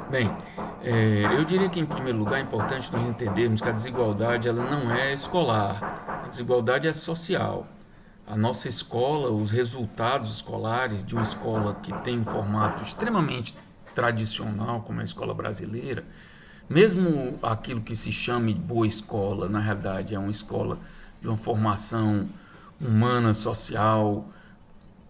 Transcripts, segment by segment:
Bem, eu diria que em primeiro lugar é importante nós entendermos que a desigualdade ela não é escolar, a desigualdade é social. A nossa escola, os resultados escolares de uma escola que tem um formato extremamente tradicional, como é a escola brasileira, mesmo aquilo que se chame boa escola, na realidade é uma escola de uma formação humana, social,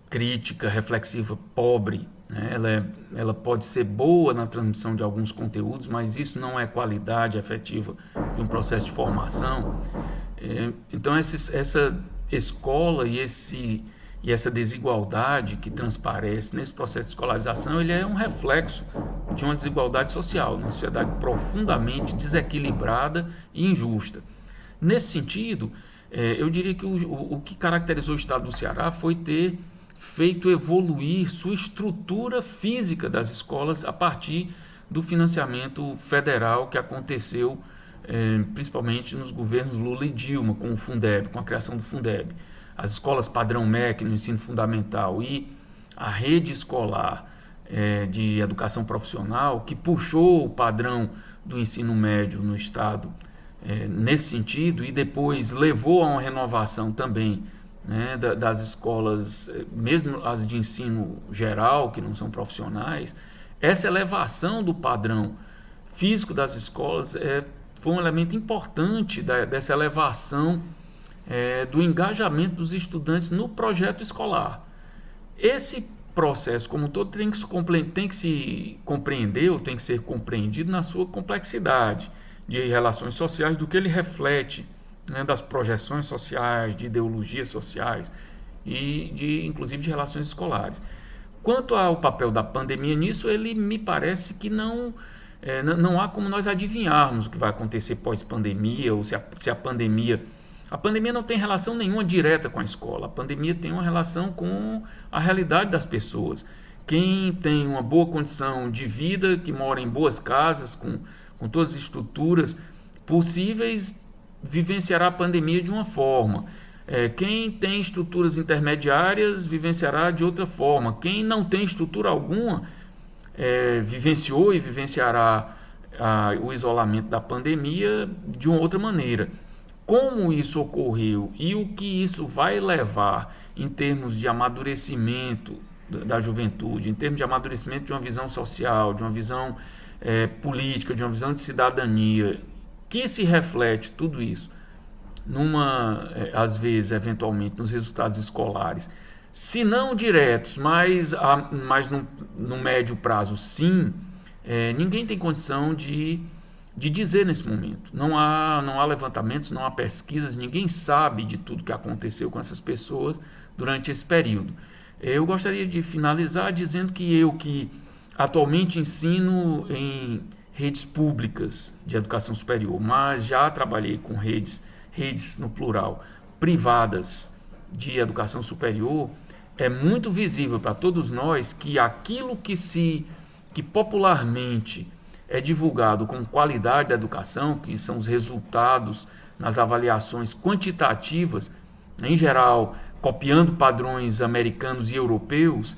crítica, reflexiva, pobre. Né? Ela pode ser boa na transmissão de alguns conteúdos, mas isso não é qualidade efetiva de um processo de formação. Então, essa escola e essa desigualdade que transparece nesse processo de escolarização, ele é um reflexo de uma desigualdade social, uma sociedade profundamente desequilibrada e injusta. Nesse sentido, eu diria que o que caracterizou o estado do Ceará foi ter feito evoluir sua estrutura física das escolas a partir do financiamento federal que aconteceu principalmente nos governos Lula e Dilma, com o Fundeb, com a criação do Fundeb. As escolas padrão MEC no ensino fundamental e a rede escolar de educação profissional, que puxou o padrão do ensino médio no estado nesse sentido e depois levou a uma renovação também, né, das escolas, mesmo as de ensino geral, que não são profissionais. Essa elevação do padrão físico das escolas foi um elemento importante dessa elevação do engajamento dos estudantes no projeto escolar. Esse processo, como um todo, tem que se compreender ou tem que ser compreendido na sua complexidade de relações sociais, do que ele reflete, né, das projeções sociais, de ideologias sociais e inclusive de relações escolares. Quanto ao papel da pandemia nisso, ele me parece que não há como nós adivinharmos o que vai acontecer pós-pandemia, ou se a pandemia... A pandemia não tem relação nenhuma direta com a escola. A pandemia tem uma relação com a realidade das pessoas. Quem tem uma boa condição de vida, que mora em boas casas, com todas as estruturas possíveis, vivenciará a pandemia de uma forma. Quem tem estruturas intermediárias vivenciará de outra forma. Quem não tem estrutura alguma vivenciou e vivenciará o isolamento da pandemia de uma outra maneira. Como isso ocorreu e o que isso vai levar em termos de amadurecimento da juventude, em termos de amadurecimento de uma visão social, de uma visão política, de uma visão de cidadania, que se reflete tudo isso às vezes, eventualmente, nos resultados escolares, se não diretos, mas no médio prazo, sim, ninguém tem condição de dizer nesse momento. Não há levantamentos, não há pesquisas, ninguém sabe de tudo que aconteceu com essas pessoas durante esse período. Eu gostaria de finalizar dizendo que atualmente ensino em redes públicas de educação superior, mas já trabalhei com redes no plural, privadas de educação superior. É muito visível para todos nós que aquilo que popularmente é divulgado com qualidade da educação, que são os resultados nas avaliações quantitativas, em geral copiando padrões americanos e europeus,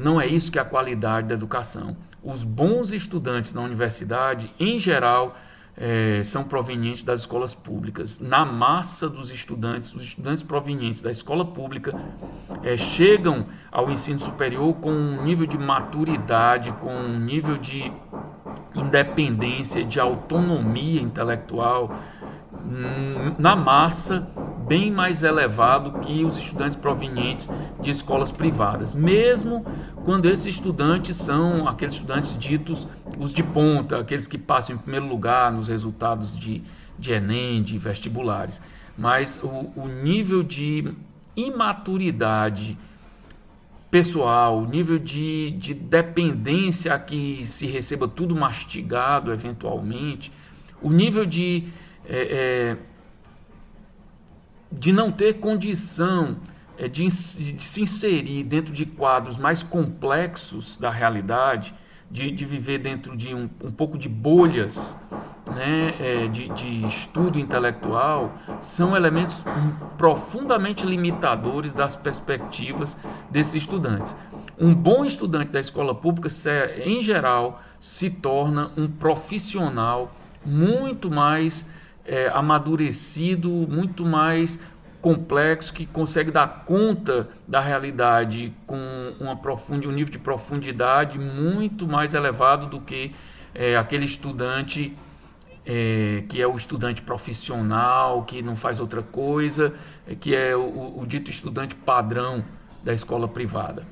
não é isso que é a qualidade da educação. Os bons estudantes na universidade, em geral, são provenientes das escolas públicas. Na massa dos estudantes, os estudantes provenientes da escola pública chegam ao ensino superior com um nível de maturidade, com um nível de independência, de autonomia intelectual, na massa, bem mais elevado que os estudantes provenientes de escolas privadas, mesmo quando esses estudantes são aqueles estudantes ditos os de ponta, aqueles que passam em primeiro lugar nos resultados de Enem, de vestibulares. Mas o nível de imaturidade pessoal, o nível de dependência a que se receba tudo mastigado eventualmente, o nível de não ter condição de se inserir dentro de quadros mais complexos da realidade, de viver dentro de um pouco de bolhas, né, de estudo intelectual, são elementos profundamente limitadores das perspectivas desses estudantes. Um bom estudante da escola pública, em geral, se torna um profissional muito mais amadurecido, muito mais complexo, que consegue dar conta da realidade com um nível de profundidade muito mais elevado do que aquele estudante que é o estudante profissional, que não faz outra coisa, que é o dito estudante padrão da escola privada.